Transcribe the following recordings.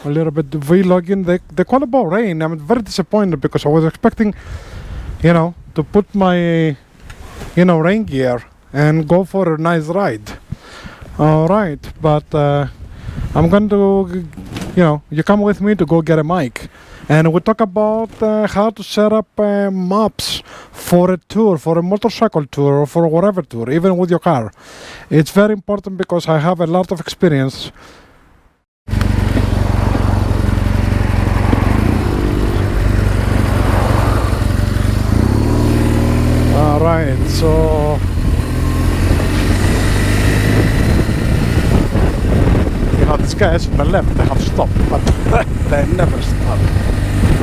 a little bit vlogging. They call about rain. I'm very disappointed because I was expecting, to put my, rain gear and go for a nice ride. All right, but I'm going to, you come with me to go get a mic. And we talk about how to set up maps for a tour, for a motorcycle tour, or for whatever tour, even with your car. It's very important because I have a lot of experience. All right, so these guys on the left, they have stopped, but they never stop.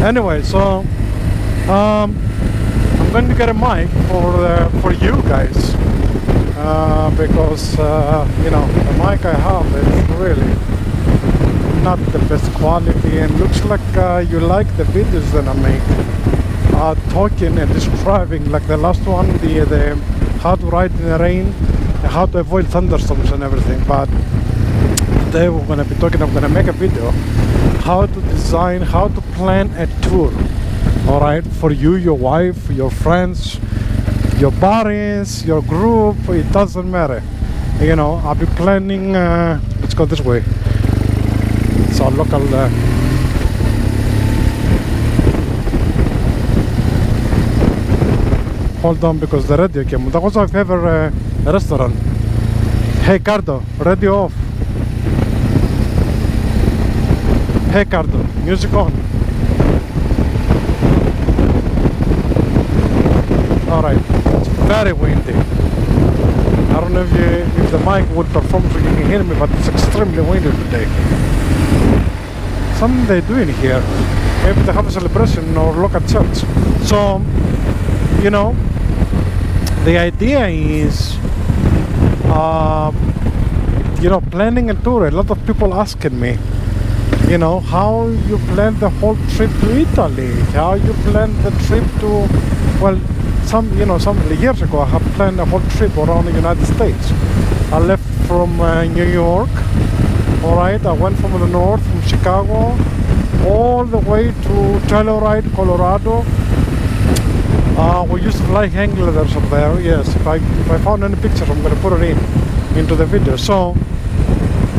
Anyway, so I'm going to get a mic for you guys because the mic I have is really not the best quality, and looks like you like the videos that I make, talking and describing, like the last one, the how to ride in the rain, how to avoid thunderstorms and everything. But today we're going to be talking, I'm going to make a video how to design, how to plan a tour, all right, for you, your wife, your friends, your buddies, your group. It doesn't matter, I'll be planning. Let's go this way. It's our local hold on, because the radio came. That was our favorite restaurant. Hey Cardo, radio off. Hey Cardo, music on. Alright, it's very windy. I don't know if the mic would perform so you can hear me, but it's extremely windy today. Something they're doing here. Maybe they have a celebration or local church. So, the idea is, planning a tour. A lot of people asking me, how you plan the whole trip to Italy, how you plan the trip to, well, some years ago I have planned a whole trip around the United States. I left from New York, all right, I went from the north, from Chicago, all the way to Telluride, Colorado. We used to fly hang gliders up there. Yes, if I found any pictures, I'm going to put it into the video. So,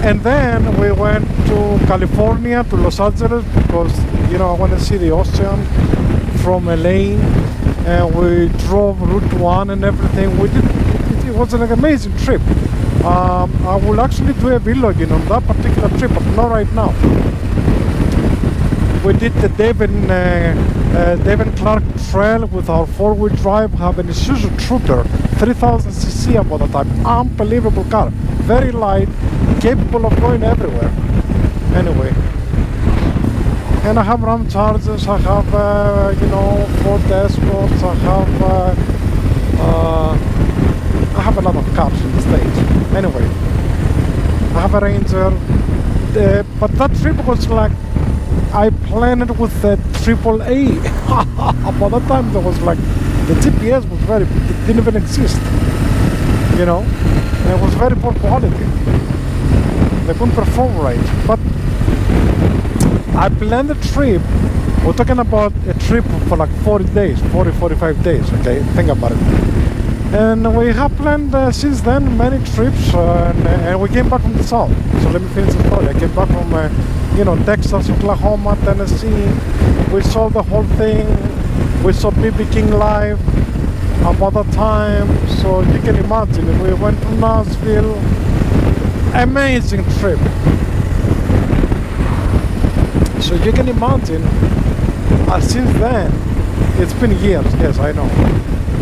and then we went to California, to Los Angeles, because I want to see the ocean from LA, and we drove Route 1 and everything. It was an amazing trip. I will actually do a vlogging on that particular trip, but not right now. We did the Dave and Clark Trail with our 4-wheel drive, have an Isuzu Trooper 3000cc about the time. Unbelievable car, very light, capable of going everywhere. Anyway, and I have Ram Chargers, I have Ford Escorts, I have a lot of cars in the States. Anyway, I have a Ranger, but that trip was like, I planned it with the AAA. By that time there was like, the GPS was it didn't even exist, and it was very poor quality. They couldn't perform right. But I planned a trip. We're talking about a trip for like 45 days, okay? Think about it. And we have planned since then many trips, and we came back from the south. So let me finish the story. I came back from Texas, Oklahoma, Tennessee. We saw the whole thing. We saw BB King live about the time. So you can imagine, we went to Nashville. Amazing trip. So you can imagine, since then, it's been years. Yes, I know.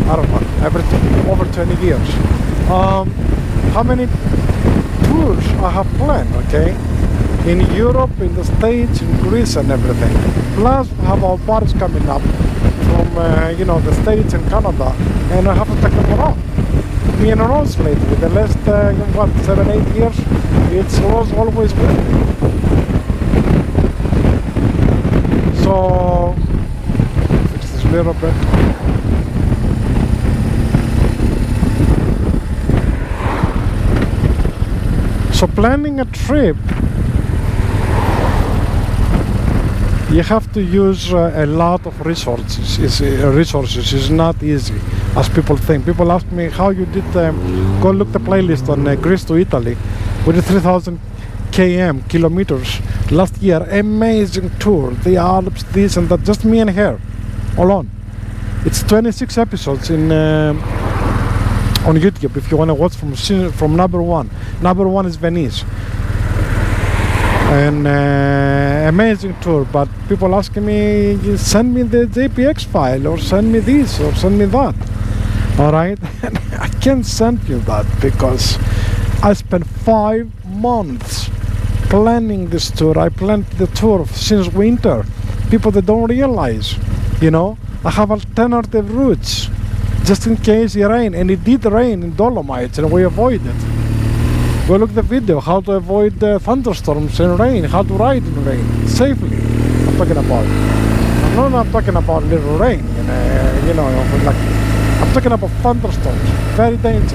I don't know, over 20 years. How many tours I have planned, okay? In Europe, in the States, in Greece and everything. Plus, we have our parties coming up from, the States and Canada, and I have to take them around. Me and Rose lately, the last, 7-8 years, it's Rose always with me. So, fix this little bit. So planning a trip you have to use a lot of resources. It's not easy as people think. People ask me how you did go look the playlist on Greece to Italy. We did 3,000 kilometers last year. Amazing tour, the Alps, this and that, just me and her alone. It's 26 episodes in on YouTube if you want to watch from number one. Number one is Venice. An amazing tour, but people asking me, send me the JPX file or send me this or send me that. All right, I can't send you that because I spent 5 months planning this tour. I planned the tour since winter. People that don't realize, you know, I have alternative routes just in case it rain, and it did rain in Dolomites and we avoided. Go look the video how to avoid thunderstorms and rain, how to ride in rain safely. I'm talking about. I'm not talking about little rain, you know, like I'm talking about thunderstorms. Very dangerous.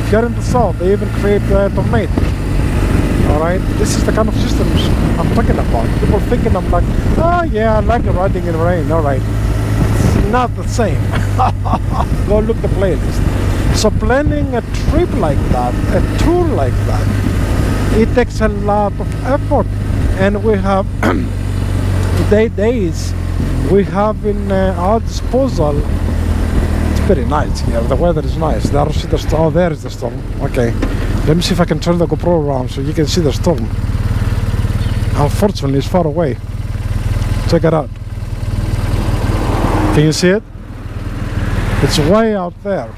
If you're in the south, they even create tornadoes. All right, this is the kind of systems I'm talking about. People thinking I'm like, oh yeah, I like riding in rain. All right, it's not the same. Go look the playlist. So planning a trip like that, a tour like that, it takes a lot of effort, and we have days we have in our disposal. It's very nice here. The weather is nice. There is the storm. Oh, there is the storm. Okay, let me see if I can turn the GoPro around so you can see the storm. Unfortunately, it's far away. Check it out. Can you see it? It's way out there.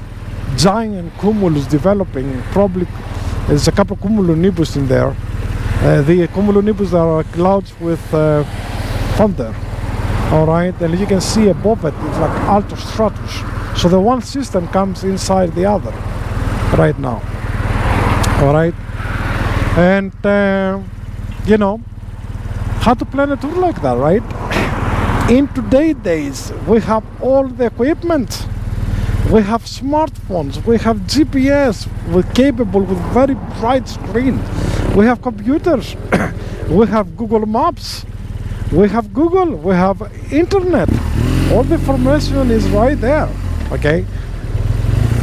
Giant cumulus developing. Probably there's a couple of cumulonimbus in there. The cumulonimbus are clouds with thunder. All right, and you can see above it, it's like altostratus. So the one system comes inside the other right now. All right, and you know how to plan a tour like that, right? In today's days, we have all the equipment. We have smartphones, we have GPS, we're capable with very bright screen. We have computers, we have Google Maps, we have Google, we have internet. All the information is right there, okay?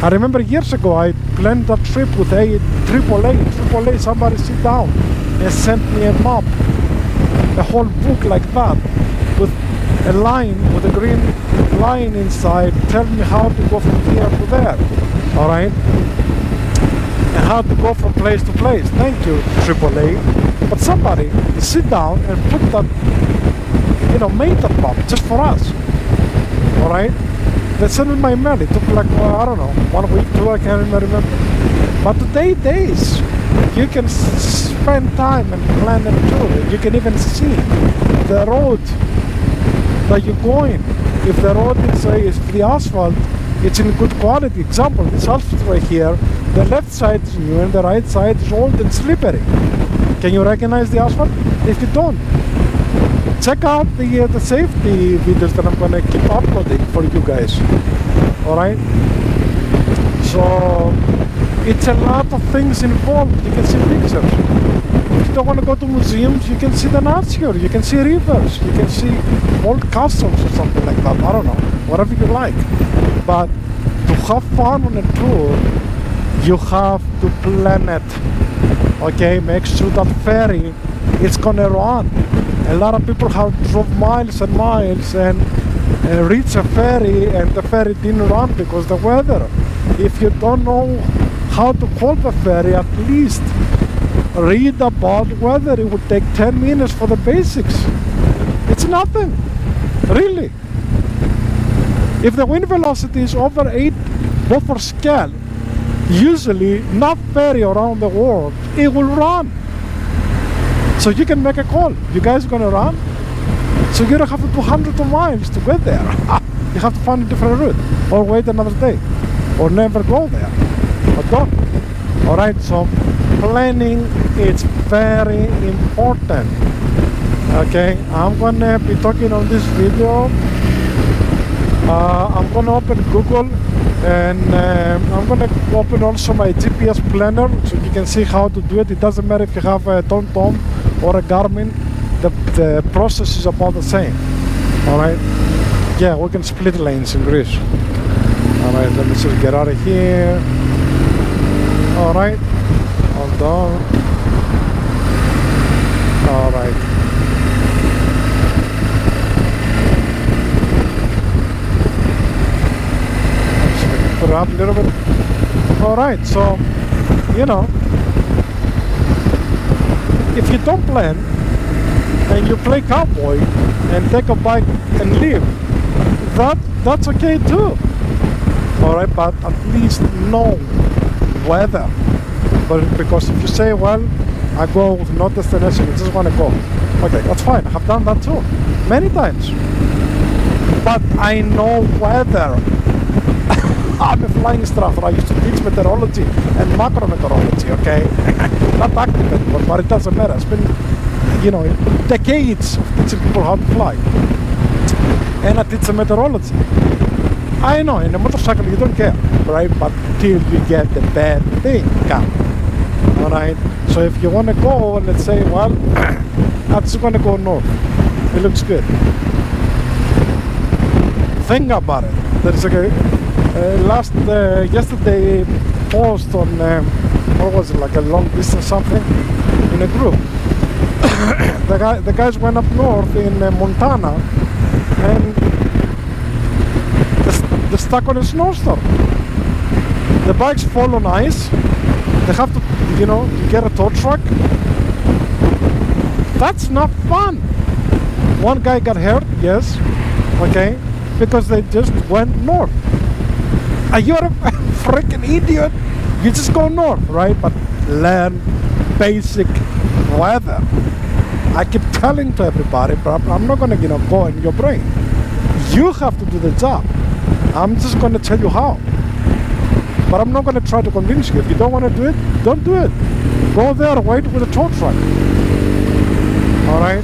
I remember years ago, I planned a trip with AAA, somebody sit down and sent me a map, a whole book like that, with a line, with a green line inside, tell me how to go from here to there, all right? And how to go from place to place. Thank you, AAA. But somebody sit down and put that, you know, made that map just for us, all right? They sent me my mail. It took like, I don't know, 1 week, 2, I can't even remember. But days, you can spend time and plan a tour. You can even see the road that you're going. If the road is the asphalt, it's in good quality. Example, this asphalt right here, the left side is new and the right side is old and slippery. Can you recognize the asphalt? If you don't, check out the safety videos that I'm gonna keep uploading for you guys. All right. So it's a lot of things involved. You can see pictures. If you don't want to go to museums, you can see the nature, you can see rivers, you can see old castles or something like that. I don't know, whatever you like. But to have fun on a tour, you have to plan it. Okay, make sure that ferry is gonna run. A lot of people have drove miles and miles and reached a ferry, and the ferry didn't run because the weather. If you don't know how to call the ferry, at least read about weather. It would take 10 minutes for the basics. It's nothing, really. If the wind velocity is over 8 Beaufort scale, usually not ferry around the world, it will run. So you can make a call. You guys gonna run? So you don't have to do hundreds of miles to get there. You have to find a different route, or wait another day, or never go there, or don't. All right, so planning is very important. Okay, I'm gonna be talking on this video. I'm gonna open Google, and I'm gonna open also my GPS planner so you can see how to do it. It doesn't matter if you have a TomTom or a Garmin. the process is about the same. All right. Yeah, we can split lanes in Greece. All right, let me just get out of here. All right, hold on. All right. Let's put it up a little bit. All right, so, you know, if you don't plan and you play cowboy and take a bike and leave, that's okay too. All right, but at least know weather. But because if you say, well, I go with no destination, I just want to go, okay, that's fine. I've done that too many times, but I know weather. I'm a flying instructor. I used to teach meteorology and macro meteorology, okay? Not active anymore, but it doesn't matter. It's been, you know, decades of teaching people how to fly. And I teach meteorology. I know, in a motorcycle you don't care, right? But till you get the bad thing coming, all right? So if you want to go, let's say, well, I'm just going to go north. It looks good. Think about it. There is yesterday post on, what was it, like a long distance something in a group. The guys went up north in Montana and they're stuck on a snowstorm. The bikes fall on ice. They have to, you know, to get a tow truck. That's not fun. One guy got hurt, yes, okay, because they just went north. You're a freaking idiot. You just go north, right? But learn basic weather. I keep telling to everybody, but I'm not gonna, you know, go in your brain. You have to do the job. I'm just gonna tell you how. But I'm not gonna try to convince you. If you don't want to do it, don't do it. Go there, wait with a tow truck. All right.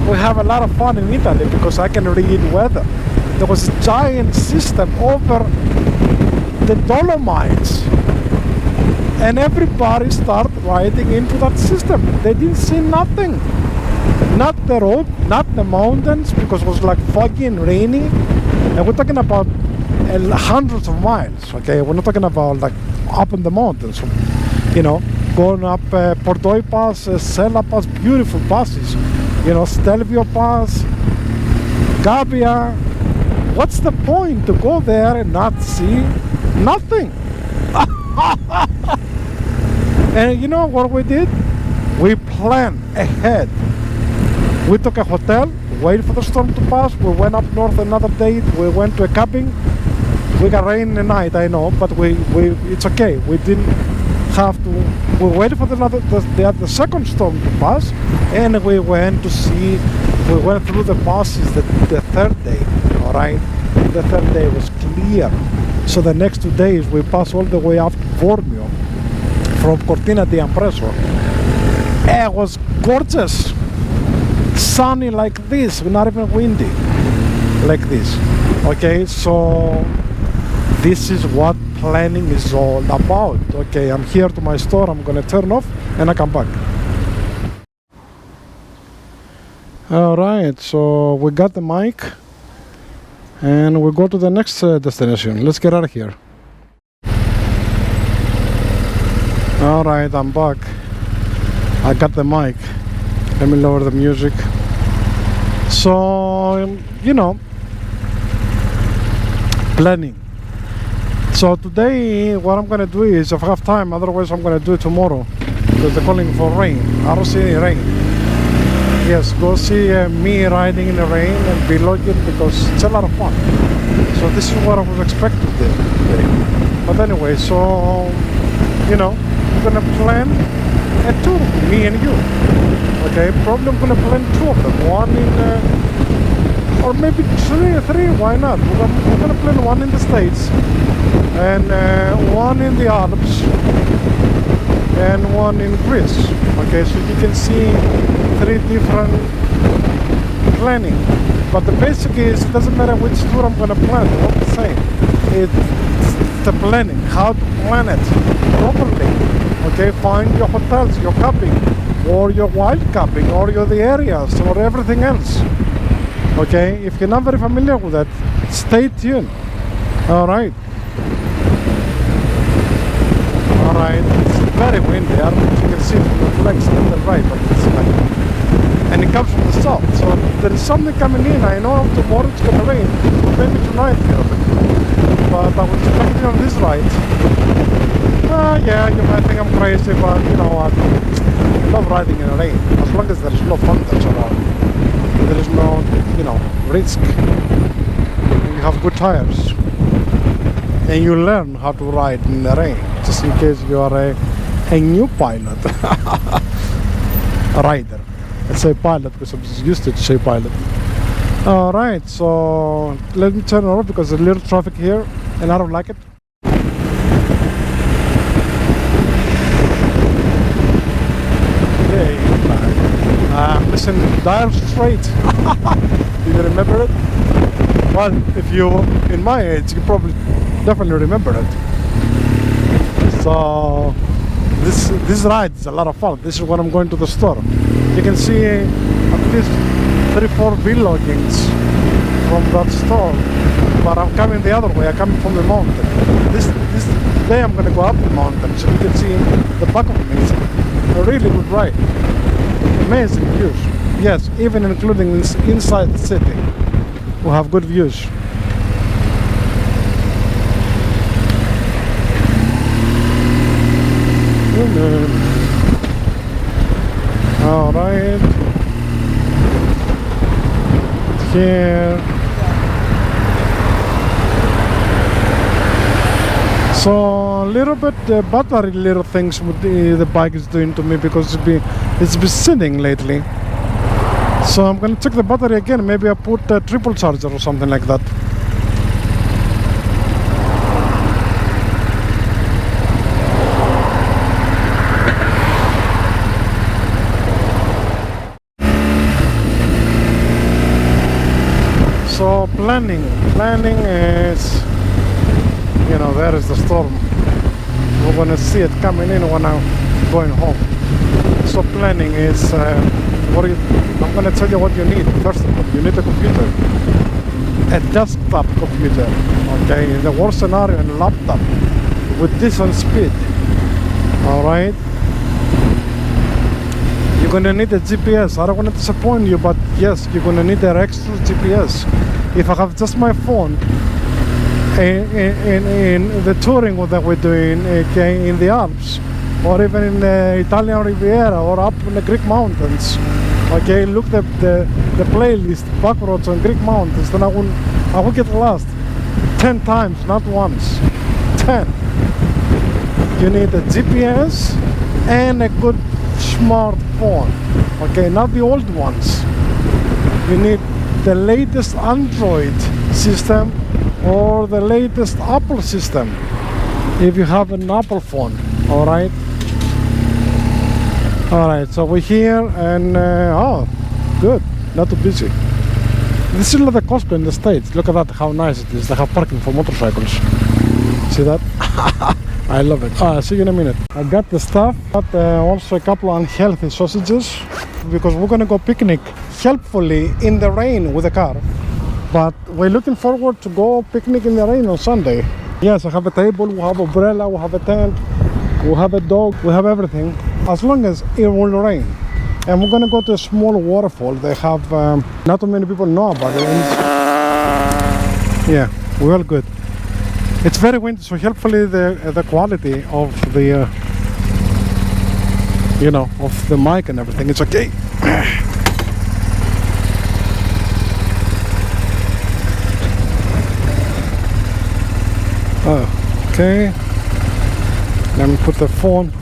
We have a lot of fun in Italy because I can read weather. There was a giant system over the Dolomites, and everybody started riding into that system. They didn't see nothing. Not the road, not the mountains, because it was like foggy and rainy. And we're talking about hundreds of miles, okay? We're not talking about like up in the mountains, you know, going up Pordoi Pass, Sella Pass, beautiful passes, you know, Stelvio Pass, Gabia. What's the point to go there and not see nothing? And you know what we did? We planned ahead. We took a hotel, waited for the storm to pass. We went up north another day. We went to a camping. We got rain in the night, I know, but it's okay. We didn't have to. We waited for the second storm to pass, and we went to see. We went through the passes the third day. All right, the third day was clear. So the next 2 days we passed all the way up to Bormio from Cortina d'Ampezzo. It was gorgeous, sunny like this, not even windy like this. Okay, so this is what planning is all about. Okay, I'm here to my store. I'm gonna turn off and I come back. All right, so we got the mic and we go to the next destination. Let's get out of here. All right, I'm back. I got the mic. Let me lower the music. So, you know, planning. So today what I'm gonna do is, if I have time, otherwise I'm gonna do it tomorrow because they're calling for rain. I don't see any rain. Yes, go see me riding in the rain and vlogging because it's a lot of fun. So this is what I was expecting today. But anyway, so, you know, we're gonna plan a tour, me and you. Okay, probably I'm gonna plan 2 of them. One in, or maybe three, why not? We're gonna plan one in the States, and one in the Alps, and one in Greece. Okay, so you can see 3 different planning. But the basic is, it doesn't matter which tour I'm gonna plan, they're all the same. It's the planning, how to plan it properly. Okay, find your hotels, your camping, or you're wild camping, or you're the areas, or everything else. Okay, if you're not very familiar with that, stay tuned. Alright. Alright, it's very windy. I don't know if you can see it from the flags left and right, but it's like, and it comes from the south, so there is something coming in. I know tomorrow it's gonna rain, but maybe tonight a little bit. But I was coming on this ride. Yeah, you might think I'm crazy, but you know what? I love riding in the rain, as long as there is no thunders around. There is no, you know, risk. You have good tires. And you learn how to ride in the rain, just in case you are a new pilot. A rider. Let's say pilot, because I'm just used to say pilot. Alright, so let me turn over because there's a little traffic here and I don't like it. Okay, I'm missing Dire Strait. Do you remember it? Well, if you're in my age, you probably definitely remember it. So this ride is a lot of fun. This is when I'm going to the store. You can see at least 3-4 vloggings from that store, but I'm coming the other way. I'm coming from the mountain. This day I'm gonna go up the mountain, so you can see the back of me. It's a really good ride. Amazing views. Yes, even including inside the city, we have good views. Alright, here. So a little bit battery little things with the bike is doing to me, because it's been sitting lately. So I'm gonna check the battery again. Maybe I put a triple charger or something like that. So planning is, you know, there is the storm. We're gonna see it coming in when I'm going home. So planning is, I'm gonna tell you what you need. First of all, you need a computer, a desktop computer. Okay, in the worst scenario, a laptop with decent speed. All right. You're gonna need a GPS. I don't want to disappoint you, but yes, you're gonna need an extra GPS. If I have just my phone in the touring that we're doing, okay, in the Alps, or even in the Italian Riviera, or up in the Greek mountains, okay, look the playlist, backroads on Greek mountains, then I will get lost 10 times, not once, 10. You need a GPS and a good smartphone, okay, not the old ones. You need the latest Android system or the latest Apple system if you have an Apple phone. All right, so we're here, and oh, good, not too busy. This is like the Costco in the States. Look at that, how nice it is. They have parking for motorcycles. See that? I love it. See you in a minute. I got the stuff, but also a couple of unhealthy sausages, because we're gonna go picnic, helpfully in the rain with the car. But we're looking forward to go picnic in the rain on Sunday. Yes, I have a table, we have umbrella, we have a tent, we have a dog, we have everything, as long as it will rain. And we're gonna go to a small waterfall. They have, not too many people know about it. Yeah, we're all good. It's very windy, so hopefully the quality of the you know, of the mic and everything, it's okay. Okay, let me put the phone.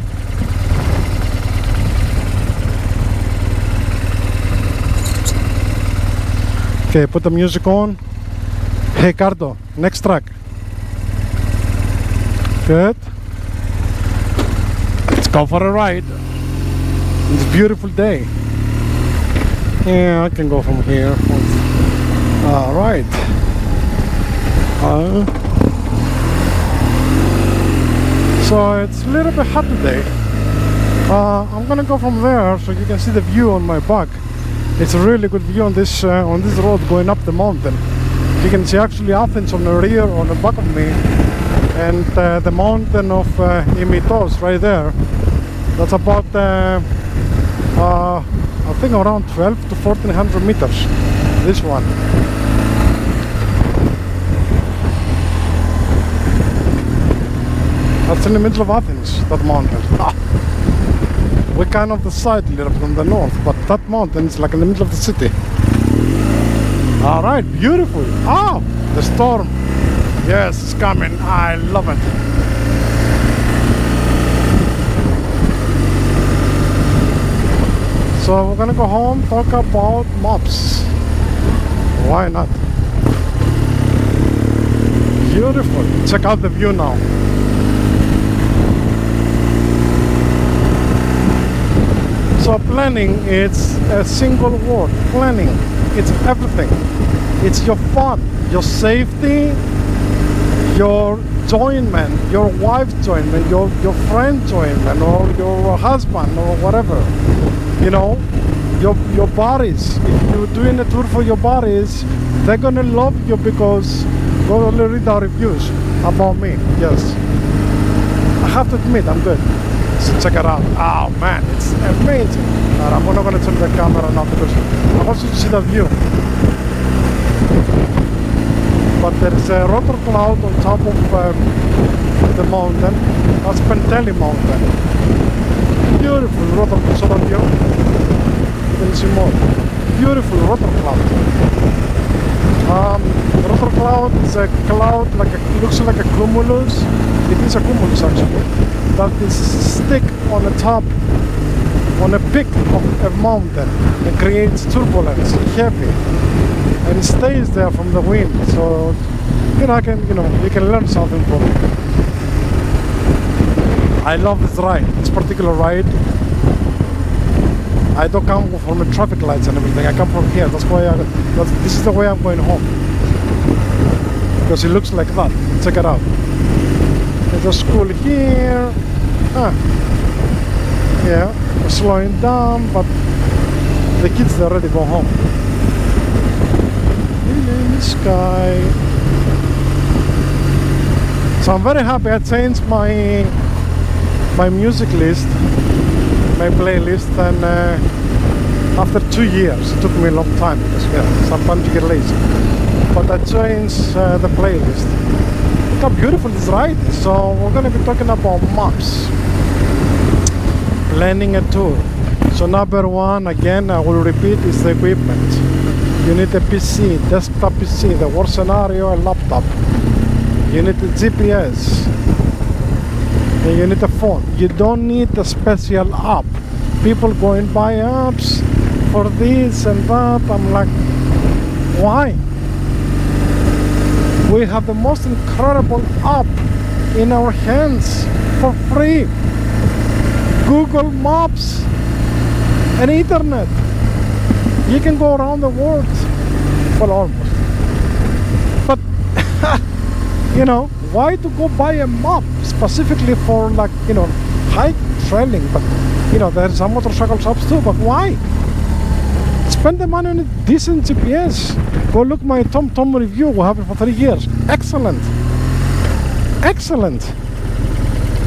Okay, put the music on. Hey Cardo, next track. Good. Let's go for a ride. It's a beautiful day. Yeah, I can go from here. All right. So it's a little bit hot today. I'm gonna go from there so you can see the view on my back. It's a really good view on this road going up the mountain. You can see actually Athens on the rear, on the back of me, and the mountain of Imitos right there. That's about I think around 12 to 1400 meters. This one. That's in the middle of Athens, that mountain. We're kind of the side a little from the north, but that mountain is like in the middle of the city. Alright, beautiful. Oh, the storm. Yes, it's coming. I love it. So we're gonna go home, talk about mops. Why not? Beautiful. Check out the view now. So planning, it's a single word. Planning, it's everything. It's your fun, your safety, your enjoyment, your wife's enjoyment, your friend's enjoyment, or your husband, or whatever. You know, your buddies. If you're doing a tour for your buddies, they're gonna love you because go only read our reviews about me. Yes, I have to admit I'm good. So check it out. Oh man, it's amazing. I'm not gonna turn the camera now because I want you to see the view. But there is a rotor cloud on top of the mountain. That's Penteli Mountain. Beautiful rotor cloud view. You can see more. Beautiful rotor cloud. Rotor cloud is a cloud like looks like a cumulus. It is a cumulus actually. That is stick on the top, on a peak of a mountain, and creates turbulence, heavy, and it stays there from the wind. So you can learn something from it. I love this ride, this particular ride. I don't come from the traffic lights and everything. I come from here. That's why this is the way I'm going home, because it looks like that. Check it out. There's a school here. Yeah, we're slowing down, but the kids, they're ready to go home. In the sky. So I'm very happy. I changed my music list, my playlist, and after 2 years, it took me a long time because sometimes you get lazy. But I changed the playlist. Look how beautiful this ride is. So we're going to be talking about maps, planning a tour. So number one, again, I will repeat, is the equipment. You need a PC, desktop PC, the worst scenario, a laptop. You need a GPS. And you need a phone. You don't need a special app. People go and buy apps for this and that. I'm like, why? We have the most incredible app in our hands for free. Google Maps and internet. You can go around the world. Well, almost. But, why to go buy a map specifically for hike trailing? But, there's some motorcycle shops too, but why? Spend the money on a decent GPS. Go look my TomTom review. We have it for 3 years. Excellent. Excellent.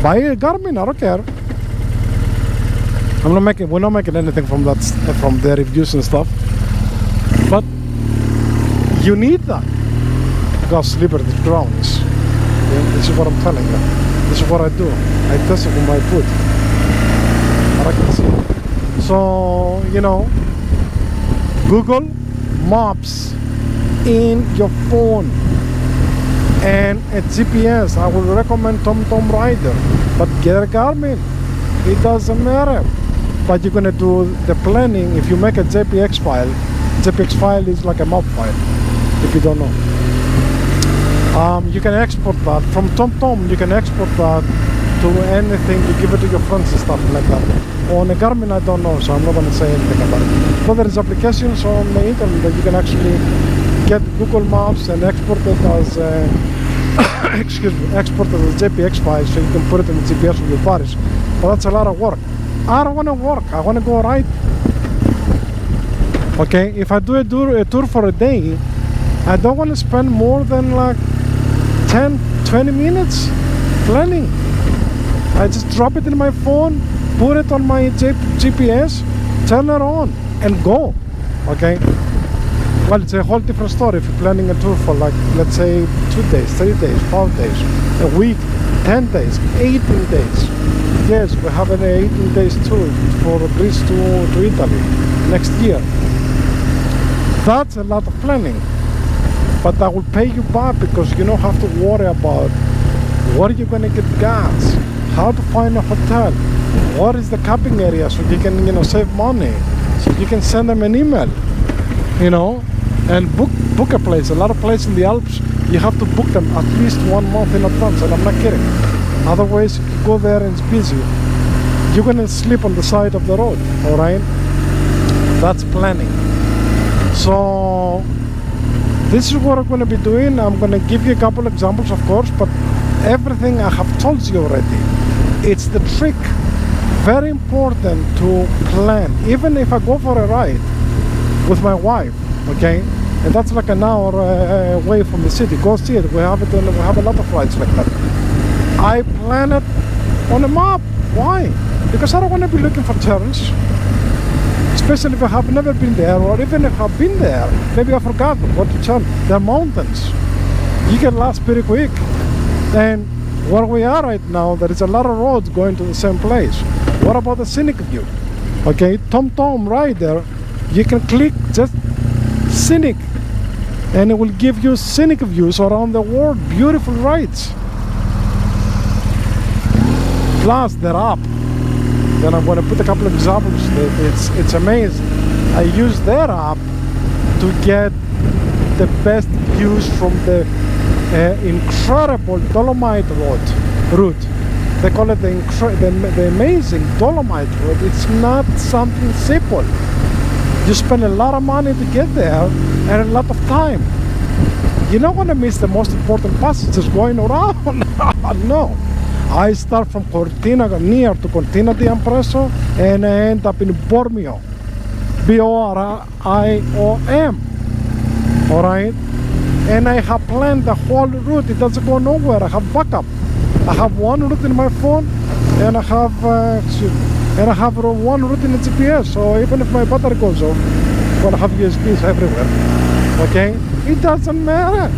Buy a Garmin, I don't care. We're not making anything from that, from the reviews and stuff. But you need that. Because Liberty grounds. This is what I'm telling you. This is what I do. I test it with my foot. I can see. So, Google Maps in your phone and a GPS. I would recommend TomTom Rider, but get a Garmin. It doesn't matter. But you're gonna do the planning. If you make a JPX file is like a map file, if you don't know. You can export that from TomTom. You can export that to anything. You give it to your friends and stuff like that. On a Garmin, I don't know, so I'm not gonna say anything about it. But there is applications on the internet that you can actually get Google Maps and export it as export it as a JPX file, so you can put it in the GPS of your buddies. But that's a lot of work. I don't want to work. I want to go ride. Okay, if I do a tour for a day, I don't want to spend more than like 10-20 minutes planning. I just drop it in my phone, put it on my GPS, turn it on, and go. Okay. Well, it's a whole different story if you're planning a tour for, like, let's say 2 days, 3 days, 4 days, a week, 10 days, 18 days. Yes, we have an 18 days tour for Greece to Italy next year. That's a lot of planning, but that will pay you back because you don't have to worry about where you're going to get gas, how to find a hotel, what is the camping area, so you can, you know, save money, so you can send them an email, you know, and book a place. A lot of places in the Alps, you have to book them at least 1 month in advance, and I'm not kidding. Otherwise, if you go there and it's busy, you're going to sleep on the side of the road. All right, that's planning. So this is what I'm going to be doing. I'm going to give you a couple examples, of course, but everything I have told you already. It's the trick. Very important to plan. Even if I go for a ride with my wife, okay, and that's like an hour away from the city, go see it. We have a lot of rides like that. I plan it on a map. Why? Because I don't want to be looking for turns. Especially if I have never been there, or even if I've been there, maybe I forgot what to turn. There are mountains. You get lost pretty quick. And where we are right now, there is a lot of roads going to the same place. What about the scenic view? Okay, TomTom right there, you can click just scenic, and it will give you scenic views around the world, beautiful rides. Plus, they're up. Then I'm going to put a couple of examples. It's amazing. I use their app to get the best views from the incredible Dolomite route. They call it the amazing Dolomite route. It's not something simple. You spend a lot of money to get there and a lot of time. You're not going to miss the most important passages going around. No. I start from Cortina, near to Cortina d'Ampezzo, and I end up in Bormio. B-O-R-I-O-M. Alright? And I have planned the whole route. It doesn't go nowhere. I have backup. I have one route in my phone, and I have one route in the GPS. So even if my battery goes off, I'm gonna have USBs everywhere. Okay? It doesn't matter.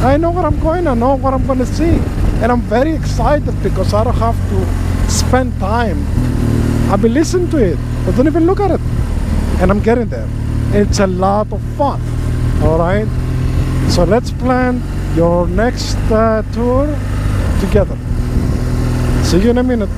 I know where I'm going. I know what I'm gonna see. And I'm very excited because I don't have to spend time. I've been listening to it, but don't even look at it. And I'm getting there. It's a lot of fun. Alright? So let's plan your next tour together. See you in a minute.